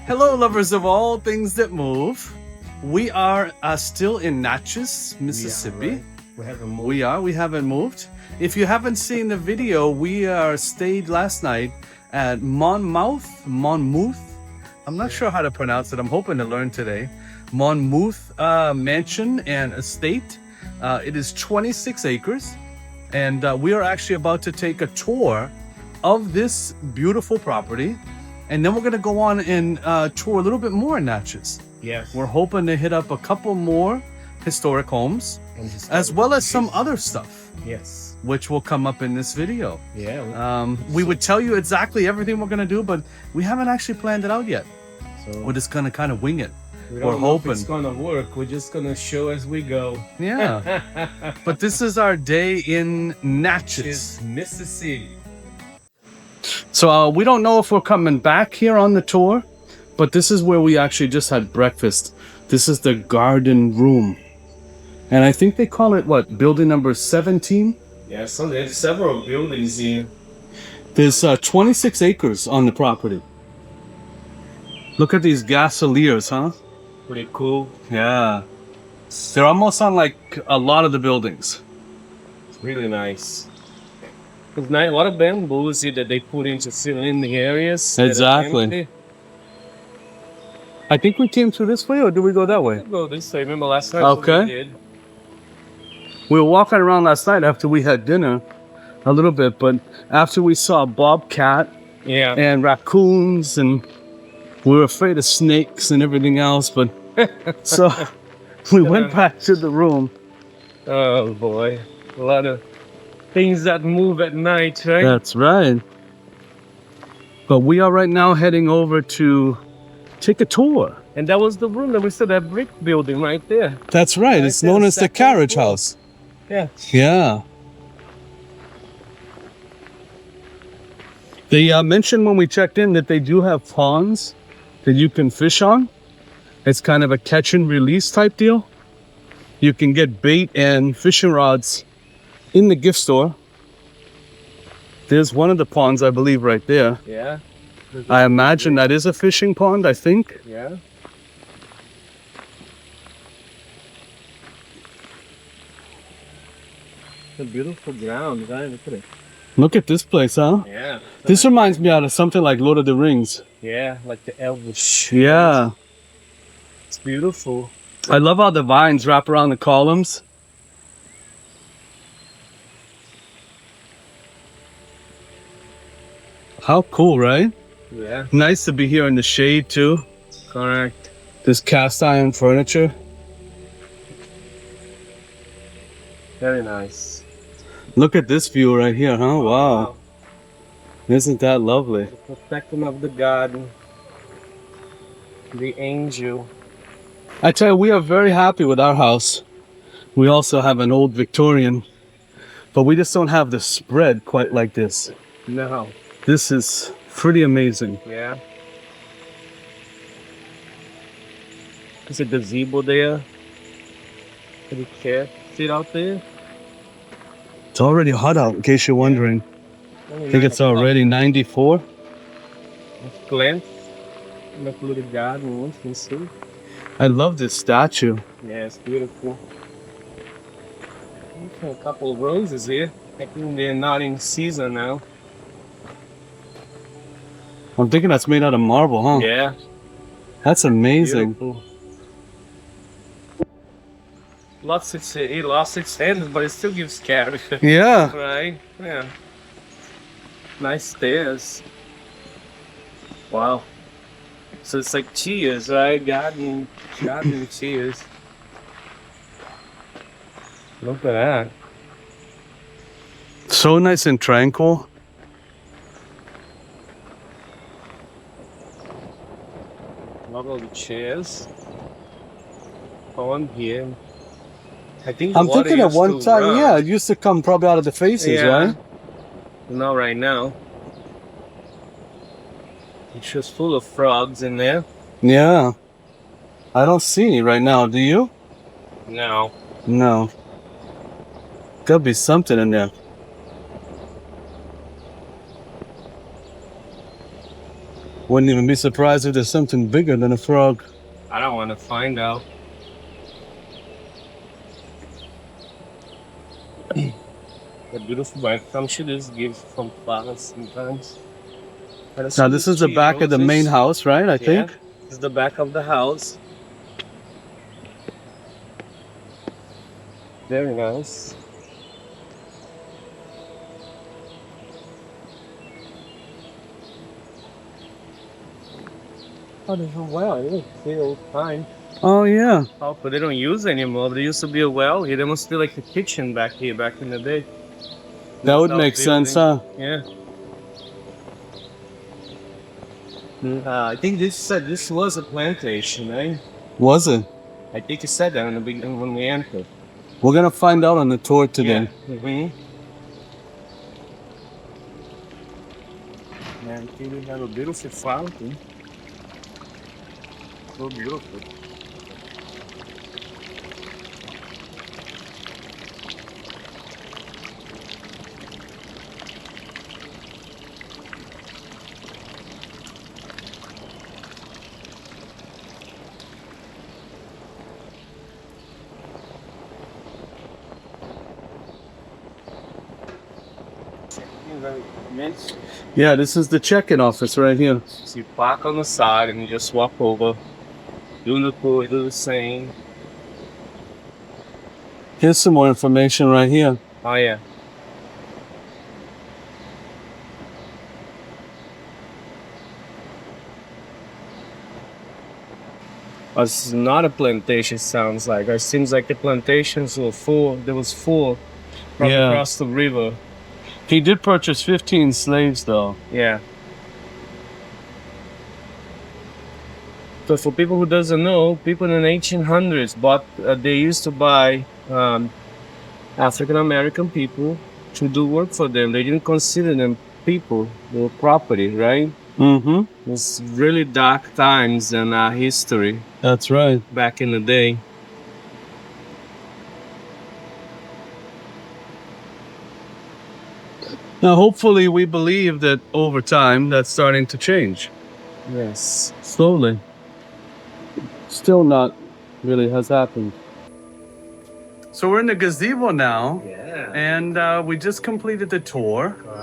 Hello, lovers of all things that move. We are still in Natchez, Mississippi. We haven't moved. We haven't moved. If you haven't seen the video, we stayed last night at Monmouth. I'm not sure how to pronounce it. I'm hoping to learn today. Monmouth Mansion and Estate. It is 26 acres. And we are actually about to take a tour of this beautiful property. And then we're going to go on and tour a little bit more in Natchez. Yes. We're hoping to hit up a couple more historic homes, as well as some other stuff. Yes. Which will come up in this video. Yeah. We would tell you exactly everything we're going to do, but we haven't actually planned it out yet. So We're just going to kind of wing it. we're hoping it's going to work. We're just going to show as we go. Yeah. But this is our day in Natchez, It's Mississippi. So we don't know if we're coming back here on the tour, but this is where we actually just had breakfast. This is the garden room. And I think they call it, what, building number 17? Yeah, so there's several buildings here. There's 26 acres on the property. Look at these gasoliers, huh? Pretty cool. Yeah. They're almost on like a lot of the buildings. It's really nice. There's a lot of bamboos here that they put in to fill in the areas. that are Exactly. empty. I think we came through this way, or did we go that way? Go this way. Remember last night? Okay. We did. We were walking around last night after we had dinner a little bit, but after we saw a bobcat Yeah. and raccoons, and we were afraid of snakes and everything else, but so we went back to the room. Oh boy, a lot of things that move at night, right? That's right. But we are right now heading over to take a tour. And that was the room that we saw, that brick building right there. That's right. It's there, known as the second carriage floor. house. Yeah. Yeah. They mentioned when we checked in that they do have ponds that you can fish on. It's kind of a catch and release type deal. You can get bait and fishing rods in the gift store. There's one of the ponds, I believe, right there. Yeah. I imagine that is a fishing pond, I think. Yeah. It's a beautiful ground, right? Look at it. Look at this place, huh? Yeah. This reminds me out of something like Lord of the Rings. Yeah, like the Elvish. Yeah. It's beautiful. I love how the vines wrap around the columns. How cool, right? Yeah. Nice to be here in the shade too. Correct. This cast iron furniture. Very nice. Look at this view right here, huh? Wow. Isn't that lovely? The protection of the garden. The angel. I tell you, we are very happy with our house. We also have an old Victorian, but we just don't have the spread quite like this. No. This is pretty amazing. Yeah. There's a gazebo there. Can you care? Sit out there? It's already hot out, in case you're wondering. I think it's already 94. Let's glance. Look at the garden. Once you see. I love this statue. Yeah, it's beautiful. A couple of roses here. I think they're not in season now. I'm thinking that's made out of marble, huh? Yeah. That's amazing. Beautiful. It lost its hands, but it still gives character. Yeah. Right? Yeah. Nice stairs. Wow. So it's like cheers, right? Garden cheers. Look at that. So nice and tranquil. Love all the chairs. On here. I think the I'm water thinking at used one to time, run. yeah, it used to come probably out of the faces, right? Not right now. It's just full of frogs in there. Yeah. I don't see any right now, do you? No. No. Gotta be something in there. Wouldn't even be surprised if there's something bigger than a frog. I don't want to find out. The beautiful white to this gives from flowers sometimes. Now this is the back of the main house, right? I think. This is the back of the house. Very nice. Oh, there's a well. It's still fine. Oh yeah. Oh, but they don't use anymore. There used to be a well here. There must be like a kitchen back here back in the day. That would make sense, huh? Yeah. I think this was a plantation, eh? Was it? I think it said that in the beginning when we entered. We're gonna find out on the tour today. Yeah. Mm-hmm. Man, I think we have a beautiful fountain. So beautiful. Yeah, this is the check-in office right here. So you park on the side and you just walk over. Do the same. Here's some more information right here. Oh yeah. This is not a plantation, sounds like. It seems like the plantations were full. There was full from across the river. He did purchase 15 slaves, though. Yeah. So for people who doesn't know, people in the 1800s bought. They used to buy African American people to do work for them. They didn't consider them people; they were property, right? Mm-hmm. It's really dark times in our history. That's right. Back in the day. Now, hopefully, we believe that over time that's starting to change. Yes. Slowly. Still not really has happened. So we're in the gazebo now. Yeah. And we just completed the tour. All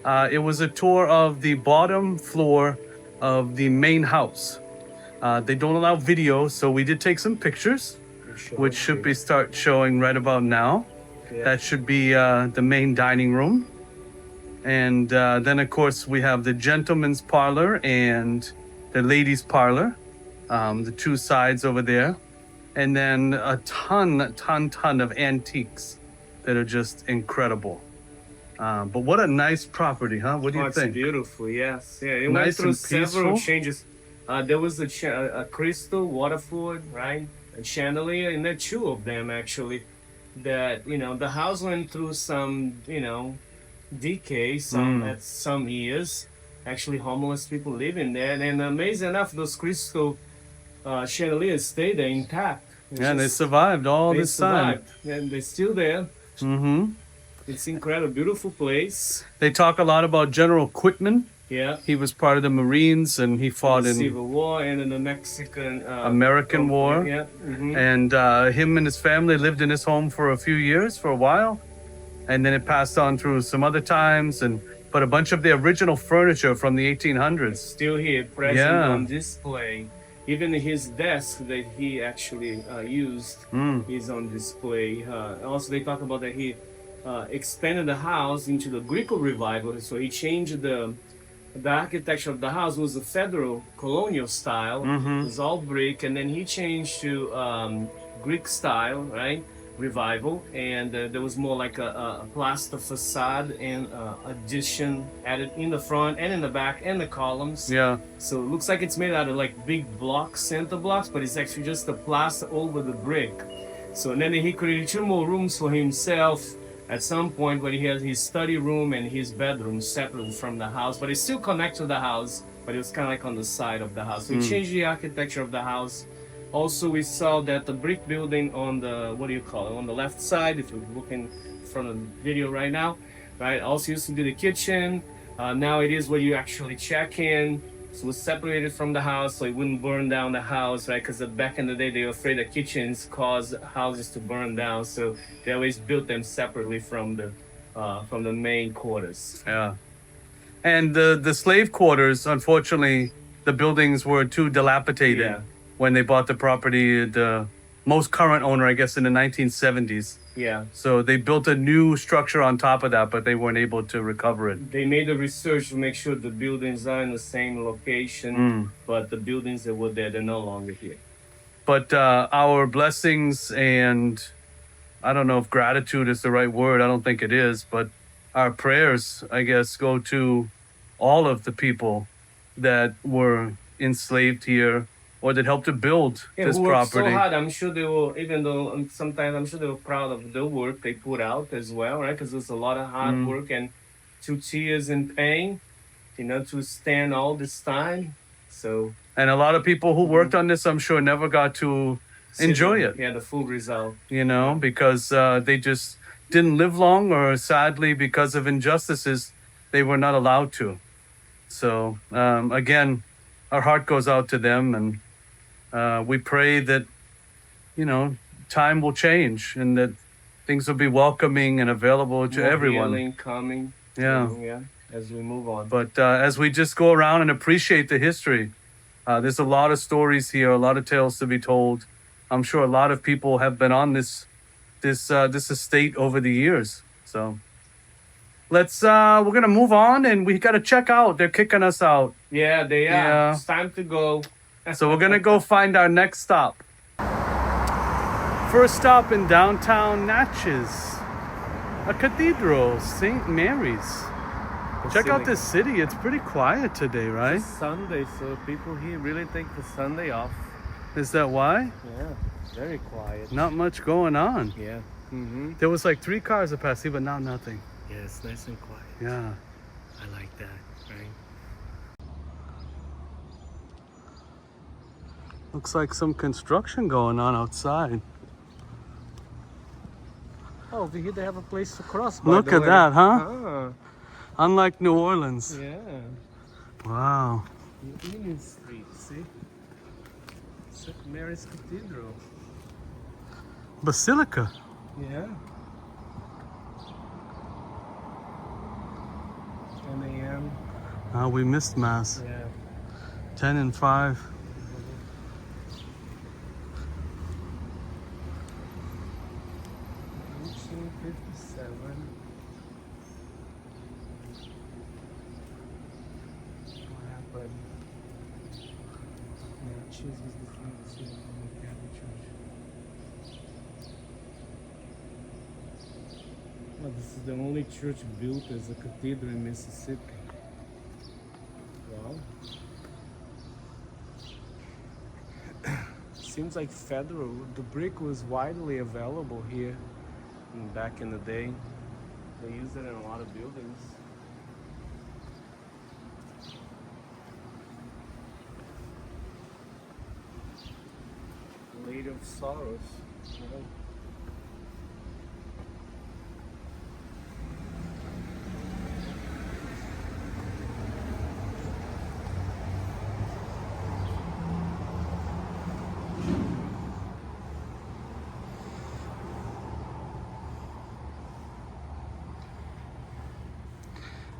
right. It was a tour of the bottom floor of the main house. They don't allow video, so we did take some pictures, which should be start showing right about now. Yeah. That should be the main dining room. And then, of course, we have the gentleman's parlor and the ladies' parlor, the two sides over there. And then a ton of antiques that are just incredible. But what a nice property, huh? What do you think? It's beautiful, yes. Yeah, it Nice went through and several peaceful. changes. There was a crystal waterford, right? A chandelier, and there are two of them, actually. That, the house went through some, decay at some years. Actually, homeless people live in there, and amazing enough, those crystal chandeliers stayed there intact. And they survived all this time. And they're still there. Mm-hmm. It's incredible, beautiful place. They talk a lot about General Quitman. Yeah. He was part of the Marines, and he fought in Civil War and in the Mexican American War. Yeah. Mm-hmm. And him and his family lived in his home for a few years, for a while. And then it passed on through some other times, but a bunch of the original furniture from the 1800s. Still here, present on display. Even his desk that he actually used is on display. Also, they talk about that he expanded the house into the Greek revival. So he changed the architecture of the house was a federal colonial style. It was all brick, and then he changed to Greek style, right? Revival, and there was more like a plaster facade and addition added in the front and in the back and the columns. Yeah. So it looks like it's made out of like big blocks, center blocks, but it's actually just a plaster over the brick. So and then he created two more rooms for himself at some point, where he has his study room and his bedroom separate from the house, but it's still connected to the house, but it was kind of like on the side of the house. So he changed the architecture of the house. Also, we saw that the brick building on the, on the left side, if you're looking from the video right now, right? Also used to be the kitchen. Now it is where you actually check in. So it was separated from the house so it wouldn't burn down the house, right? Because back in the day, they were afraid that kitchens caused houses to burn down. So they always built them separately from the main quarters. Yeah. And the slave quarters, unfortunately, the buildings were too dilapidated Yeah. when they bought the property. The most current owner, I guess, in the 1970s. Yeah. So they built a new structure on top of that, but they weren't able to recover it. They made the research to make sure the buildings are in the same location, but the buildings that were there, they're no longer here. But our blessings and I don't know if gratitude is the right word. I don't think it is, but our prayers, I guess, go to all of the people that were enslaved here or that helped to build this who worked property. so hard. I'm sure they were, even though sometimes I'm sure they were proud of the work they put out as well, right? Because there's a lot of hard work and to tears and pain, to stand all this time. So. And a lot of people who worked on this, I'm sure, never got to enjoy it. Yeah, the full result. Because they just didn't live long, or sadly, because of injustices, they were not allowed to. So, again, our heart goes out to them, and we pray that, time will change and that things will be welcoming and available to everyone. Healing coming. Yeah. As we move on. But as we just go around and appreciate the history, there's a lot of stories here, a lot of tales to be told. I'm sure a lot of people have been on this estate over the years. So we're gonna move on, and we gotta check out. They're kicking us out. Yeah, they are. Yeah. It's time to go. So we're gonna go find our next stop. First stop in downtown Natchez, a cathedral, St. Mary's. Check out this city. It's pretty quiet today, right? It's Sunday, so people here really take the Sunday off. Is that why? Yeah, very quiet. Not much going on. Yeah. Mm-hmm. There was like 3 cars that passed here, but now nothing. Yeah, it's nice and quiet. Yeah. I like that, right? Looks like some construction going on outside. Oh, over here they have a place to cross. Look at that, huh? Ah. Unlike New Orleans. Yeah. Wow. Union Street, see? St. Mary's Cathedral. Basilica. Yeah. 10 a.m. Oh, we missed Mass. Yeah. 10 and 5. Well, this is the only church built as a cathedral in Mississippi. Wow. Seems like federal. The brick was widely available here back in the day. They used it in a lot of buildings. Lady of Sorrows. Yeah.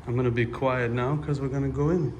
I'm gonna be quiet now because we're gonna go in.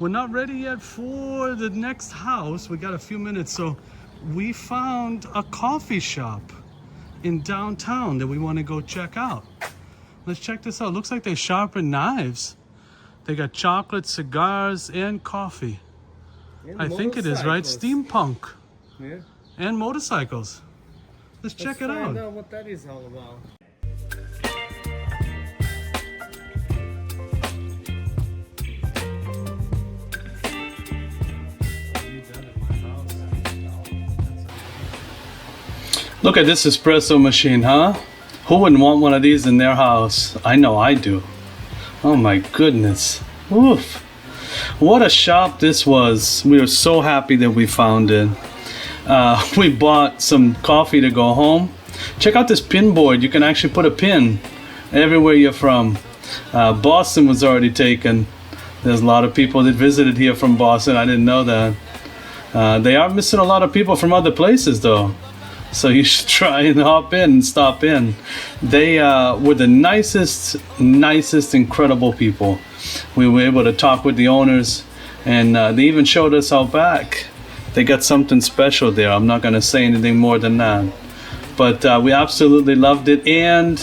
we're not ready yet for the next house. We got a few minutes, so we found a coffee shop in downtown that we want to go check out. Let's check this out. Looks like they sharpen knives. They got chocolate, cigars, and coffee. And I think it is, right? Steampunk. Yeah. And motorcycles. Let's check it out. Find out what that is all about. Look at this espresso machine, huh? Who wouldn't want one of these in their house? I know I do. Oh my goodness. Oof. What a shop this was. We were so happy that we found it. We bought some coffee to go home. Check out this pin board. You can actually put a pin everywhere you're from. Boston was already taken. There's a lot of people that visited here from Boston. I didn't know that. They are missing a lot of people from other places though. So you should try and hop in and stop in. They were the nicest, incredible people. We were able to talk with the owners, and they even showed us out back. They got something special there. I'm not going to say anything more than that. But we absolutely loved it, and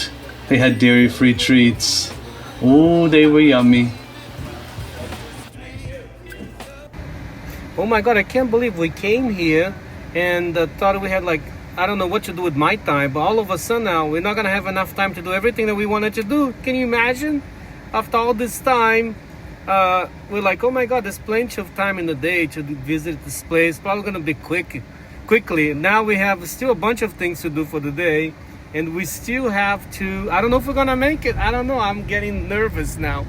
they had dairy-free treats. Ooh, they were yummy. Oh my God, I can't believe we came here and thought we had like, I don't know what to do with my time, but all of a sudden now we're not gonna have enough time to do everything that we wanted to do. Can you imagine? After all this time, we're like, oh my God, there's plenty of time in the day to visit this place. Probably gonna be quickly. Now we have still a bunch of things to do for the day, and we still have to. I don't know if we're gonna make it. I don't know. I'm getting nervous now.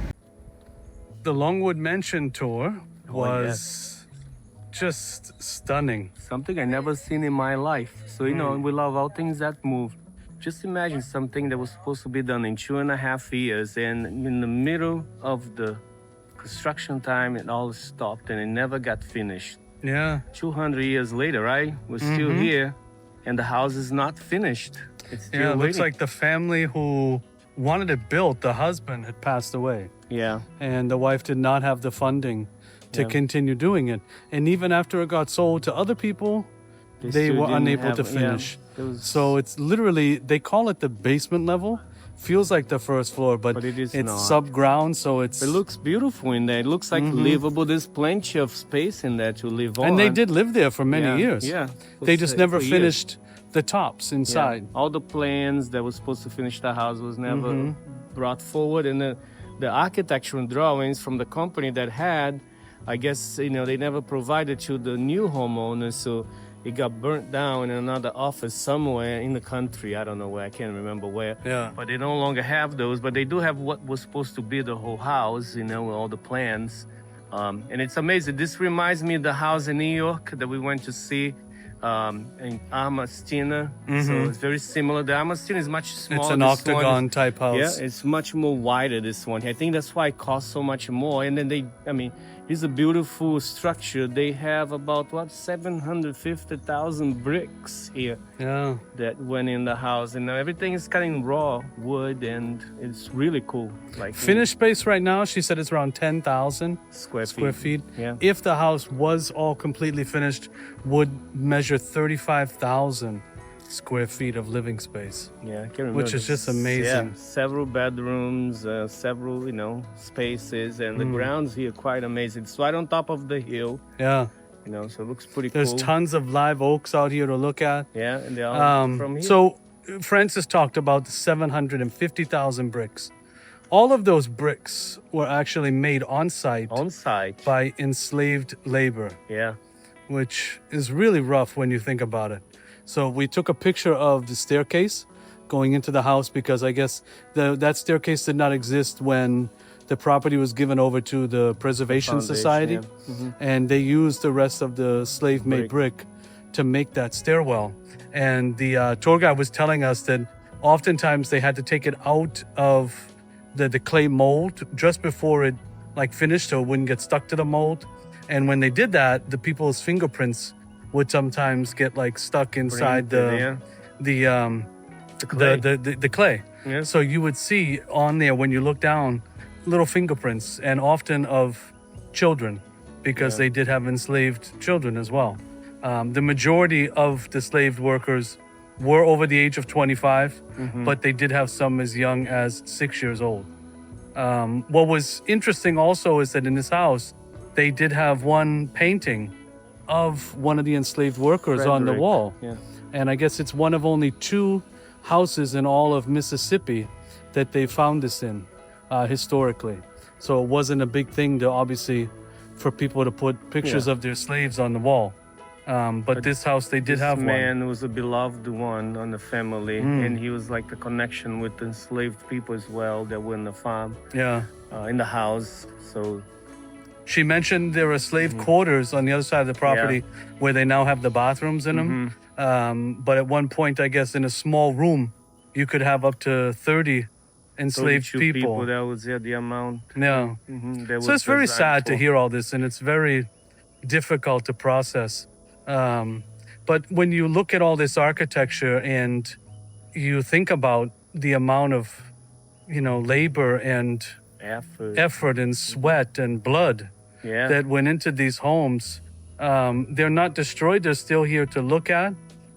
The Longwood Mansion tour was just stunning. Something I never seen in my life. So, you know, we love all things that move. Just imagine something that was supposed to be done in 2.5 years, and in the middle of the construction time, it all stopped and it never got finished. Yeah. 200 years later, right? We're still here, and the house is not finished. It's still Yeah, it looks waiting. like the family who wanted it built, the husband had passed away. Yeah. And the wife did not have the funding to continue doing it. And even after it got sold to other people, they still were didn't unable have- to finish. it was- So it's literally, they call it the basement level. Feels like the first floor, but it is it's not. sub-ground, so it's... It looks beautiful in there. It looks like livable. There's plenty of space in there to live on. And they did live there for many years. Yeah. They just never For years. finished the tops inside. Yeah. All the plans that were supposed to finish the house was never brought forward, and the architectural drawings from the company that had, I guess, you know, they never provided to the new homeowners, so it got burnt down in another office somewhere in the country. I don't know where. I can't remember where. Yeah. But they no longer have those, but they do have what was supposed to be the whole house, you know, with all the plans. And it's amazing. This reminds me of the house in New York that we went to see in Armastina. So it's very similar. The Armastina is much smaller. It's an This one octagon is- type house. Yeah, it's much more wider, this one. I think that's why it costs so much more. And then it's a beautiful structure. They have about, 750,000 bricks here Yeah. that went in the house. And everything is kind of raw wood, and it's really cool. Like Finished space right now, she said it's around 10,000 square square feet. Yeah. If the house was all completely finished, would measure 35,000 square feet of living space. Yeah, I can remember. Which is just amazing. Yeah, several bedrooms, several, spaces, and the grounds here quite amazing. It's right on top of the hill, Yeah. so it looks pretty There's cool. tons of live oaks out here to look at. Yeah, and they're all from here. So Francis talked about the 750,000 bricks. All of those bricks were actually made on site on site. by enslaved labor, Yeah. which is really rough when you think about it. So we took a picture of the staircase going into the house because I guess that staircase did not exist when the property was given over to the Preservation Foundation, Society. yeah. And they used the rest of the slave-made brick to make that stairwell. And the tour guide was telling us that oftentimes they had to take it out of the clay mold just before it finished so it wouldn't get stuck to the mold. And when they did that, the people's fingerprints would sometimes get stuck inside the clay. Yeah. So you would see on there when you look down little fingerprints, and often of children because they did have enslaved children as well. The majority of the slave workers were over the age of 25, but they did have some as young as 6 years old. What was interesting also is that in this house, they did have one painting of one of the enslaved workers on the wall. Yeah. And I guess it's one of only 2 houses in all of Mississippi that they found this in historically. So it wasn't a big thing to obviously for people to put pictures of their slaves on the wall. But this house, they did have one. This man was a beloved one on the family, and he was like a connection with enslaved people as well that were in the farm, in the house. So she mentioned there are slave quarters on the other side of the property where they now have the bathrooms in them. But at one point, I guess in a small room, you could have up to 30 enslaved people. That was the amount. Yeah. So it's very sad to hear all this, and it's very difficult to process. But when you look at all this architecture and you think about the amount of, labor and effort and sweat and blood that went into these homes, they're not destroyed. They're still here to look at.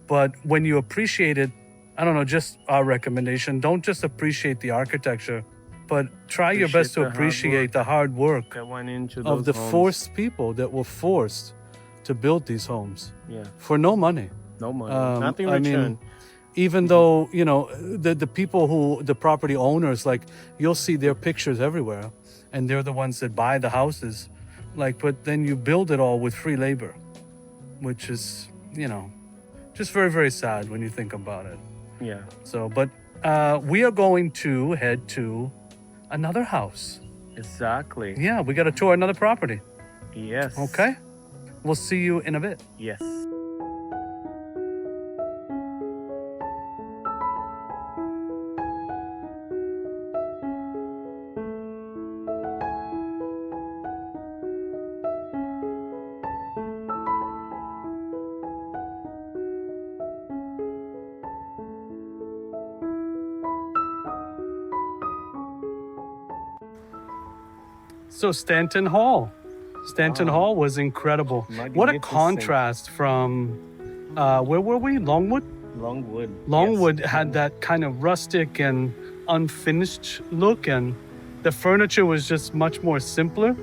But when you appreciate it, I don't know, just our recommendation, don't just appreciate the architecture, but try your best to appreciate the hard work that went into of the homes. forced people that were forced to build these homes for no money. No money. Nothing in return. I mean, even though, the people the property owners, like, you'll see their pictures everywhere, and they're the ones that buy the houses. Like, but then you build it all with free labor, which is, just very, very sad when you think about it. Yeah. So, but we are going to head to another house. Exactly. Yeah, we got to tour another property. Yes. Okay. We'll see you in a bit. Yes. So Stanton Hall. Stanton Hall was incredible. What a contrast from, where were we? Longwood? Longwood had that kind of rustic and unfinished look, and the furniture was just much more simpler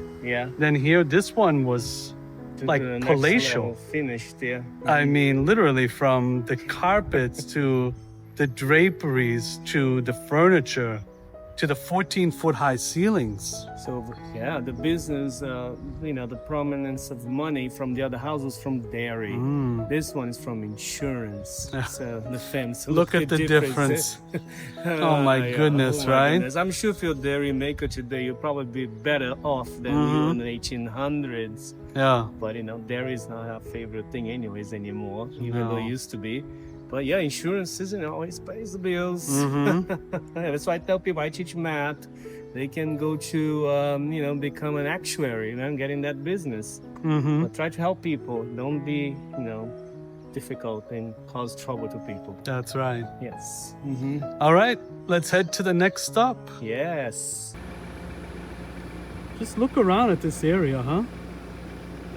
than here. This one was like palatial. Finished, I mean, literally from the carpets to the draperies to the furniture to the 14-foot high ceilings. So the business, the prominence of money from the other houses from dairy. This one is from insurance. So the fence. Look at the difference. Oh my goodness, right? Goodness. I'm sure if you're a dairy maker today, you'll probably be better off than you in the 1800s. Yeah. But dairy is not our favorite thing anyways anymore, even though it used to be. But insurance isn't always pays the bills. That's why I tell people, I teach math. They can go to, become an actuary and get in that business. But try to help people. Don't be, difficult and cause trouble to people. That's right. Yes. All right, let's head to the next stop. Yes. Just look around at this area, huh?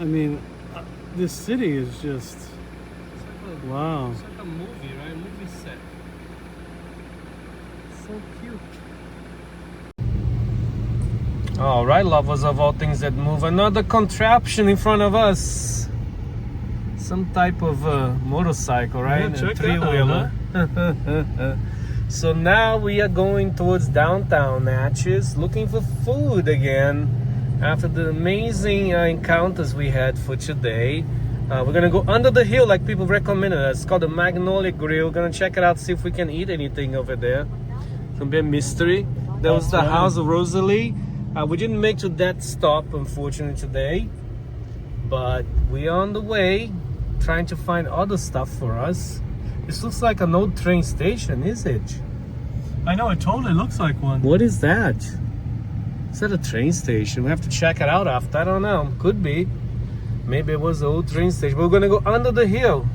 I mean, this city is just... Wow. It's like a movie, right? A movie set. So cute. All right, lovers of all things that move. Another contraption in front of us. Some type of motorcycle, right? Yeah, check a three-wheeler. So now we are going towards downtown Natchez, looking for food again. After the amazing encounters we had for today. We're gonna go under the hill like people recommended us. It's called the Magnolia Grill. We're gonna check it out, see if we can eat anything over there. It's gonna be a mystery. That was the house of Rosalie. We didn't make to that stop, unfortunately, today. But we are on the way, trying to find other stuff for us. This looks like an old train station, is it? I know, it totally looks like one. What is that? Is that a train station? We have to check it out after. I don't know. Could be. Maybe it was an old train station. But we're gonna go under the hill.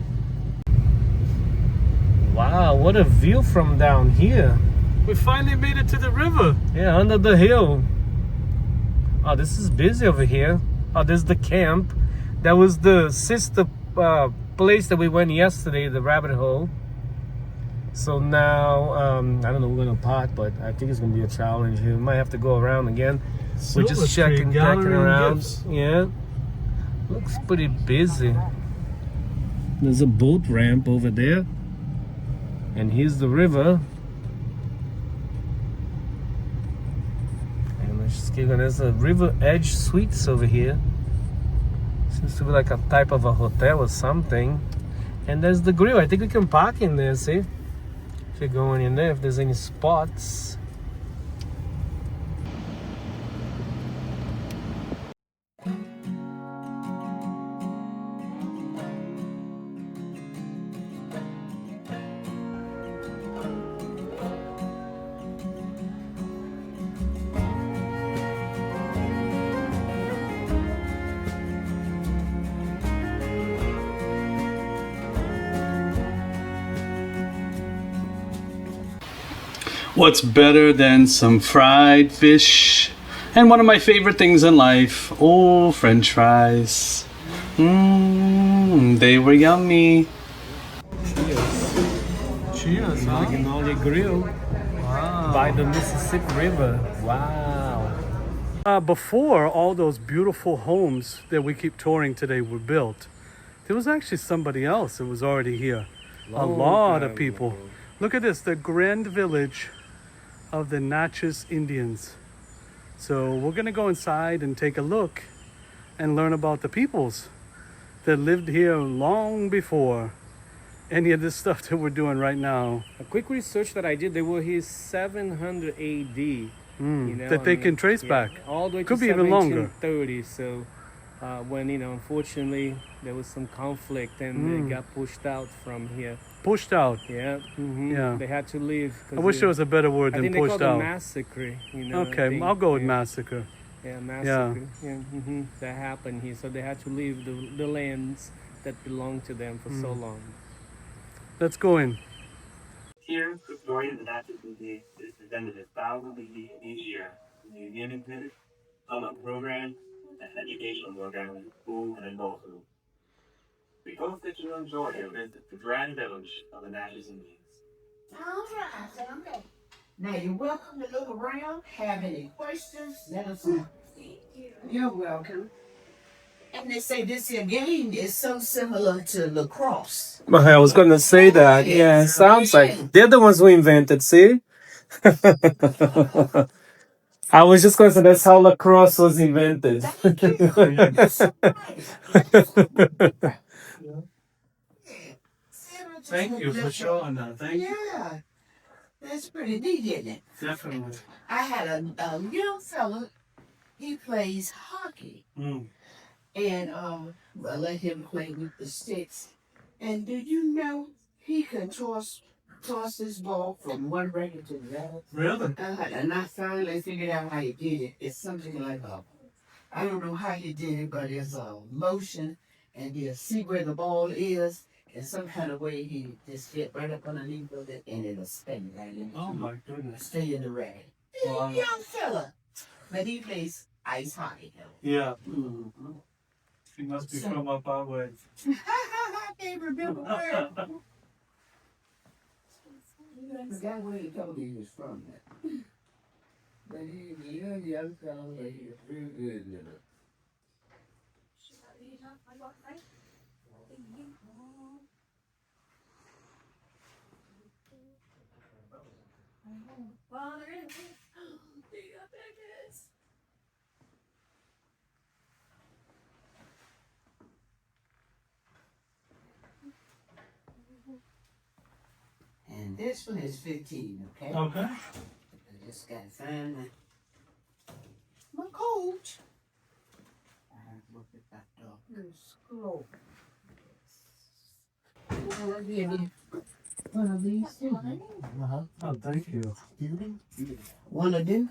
Wow, what a view from down here. We finally made it to the river. Yeah, under the hill. Oh, this is busy over here. Oh, this is the camp. That was the sister place that we went yesterday, the rabbit hole. So now, I don't know, we're gonna park, but I think it's gonna be a challenge here. We might have to go around again. We're just checking around. Yeah, looks pretty busy. There's a boat ramp over there, and here's the river. And let's just keep going. There's a River Edge Suites over here. Seems to be like a type of a hotel or something. And there's the grill. I think we can park in there, see? If you're going in there, if there's any spots. What's better than some fried fish? And one of my favorite things in life, oh, French fries. They were yummy. Cheers, huh? Magnolia Grill. Wow. By the Mississippi River. Wow. Before all those beautiful homes that we keep touring today were built, there was actually somebody else that was already here. A lot of people. Look at this, the Grand Village of the Natchez Indians. So we're gonna go inside and take a look and learn about the peoples that lived here long before any of this stuff that we're doing right now. A quick research that I did, they were here 700 AD. You know, that they can trace back. All the way Could to be even longer. 1730. So when, you know, unfortunately there was some conflict and they got pushed out from here. Pushed out. Yeah. Yeah. They had to leave. I wish there was a better word than pushed called out. it massacre. You know, Okay, I'll go with massacre. Yeah, massacre. Yeah. That happened here. So they had to leave the lands that belonged to them for so long. Let's go in. Here, the story of the Natchez Indians is presented as thousands of years each year. The museum exhibits, summer programs, and educational programs in school and adult schools. We hope that you enjoy your visit to Grand Village of the Natchez Indians. All right, so I'm ready. Now you're welcome to look around. Have any questions? Let us know. You're welcome. And they say this here game is so similar to lacrosse. I was gonna say that. Yeah, it sounds like they're the ones who invented, see? I was just gonna say that's how lacrosse was invented. Thank you for showing that. Thank you. Yeah, that's pretty neat, isn't it? Definitely. I had a young fella. He plays hockey, and I let him play with the sticks. And do you know he can toss this ball from one record to the other? Really? And I finally figured out how he did it. It's something like I don't know how he did it, but it's a motion, and he'll see where the ball is. In some kind of way, he just get right up underneath of it, and it'll spin right in. Oh my goodness. Stay in the rag. Wow. Young fella, but he plays ice hockey. Yeah. He must be from up our way. I can't remember where. The guy where he told me he was from that. But he was a young fella, but he was real good in it. And this one is 15, okay? Okay. I just gotta find my coach. I have to look at that dog. Scroll. One of these two. Oh, thank you. Wanna do?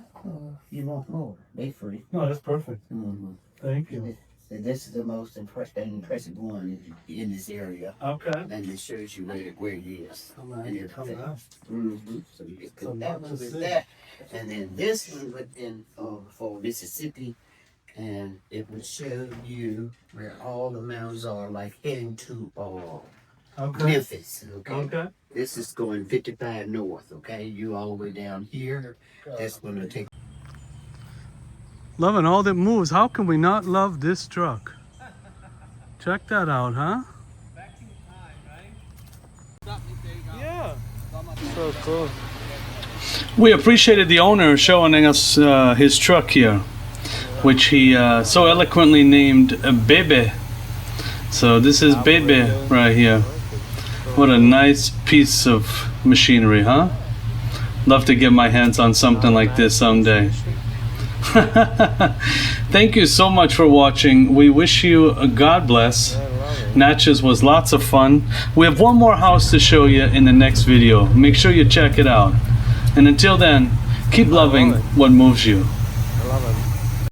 You want more? They free. No, that's perfect. Mm-hmm. Thank you. So this is the most impressive one in this area. Okay. And it shows you where he is. And you're coming out. Mm-hmm. So you can So put that much one to with see. that. And then this one within for Mississippi and it will show you where all the mountains are, like heading to Memphis. Okay. This is going 55 north. Okay, you all the way down here. That's going to take. Loving all that moves. How can we not love this truck? Check that out, huh? Yeah. So cool. We appreciated the owner showing us his truck here, which he so eloquently named Bebe. So this is Bebe right here. What a nice piece of machinery, huh? Love to get my hands on something like this someday. Thank you so much for watching. We wish you a God bless. Natchez was lots of fun. We have one more house to show you in the next video. Make sure you check it out. And until then, keep loving what moves you. I love it.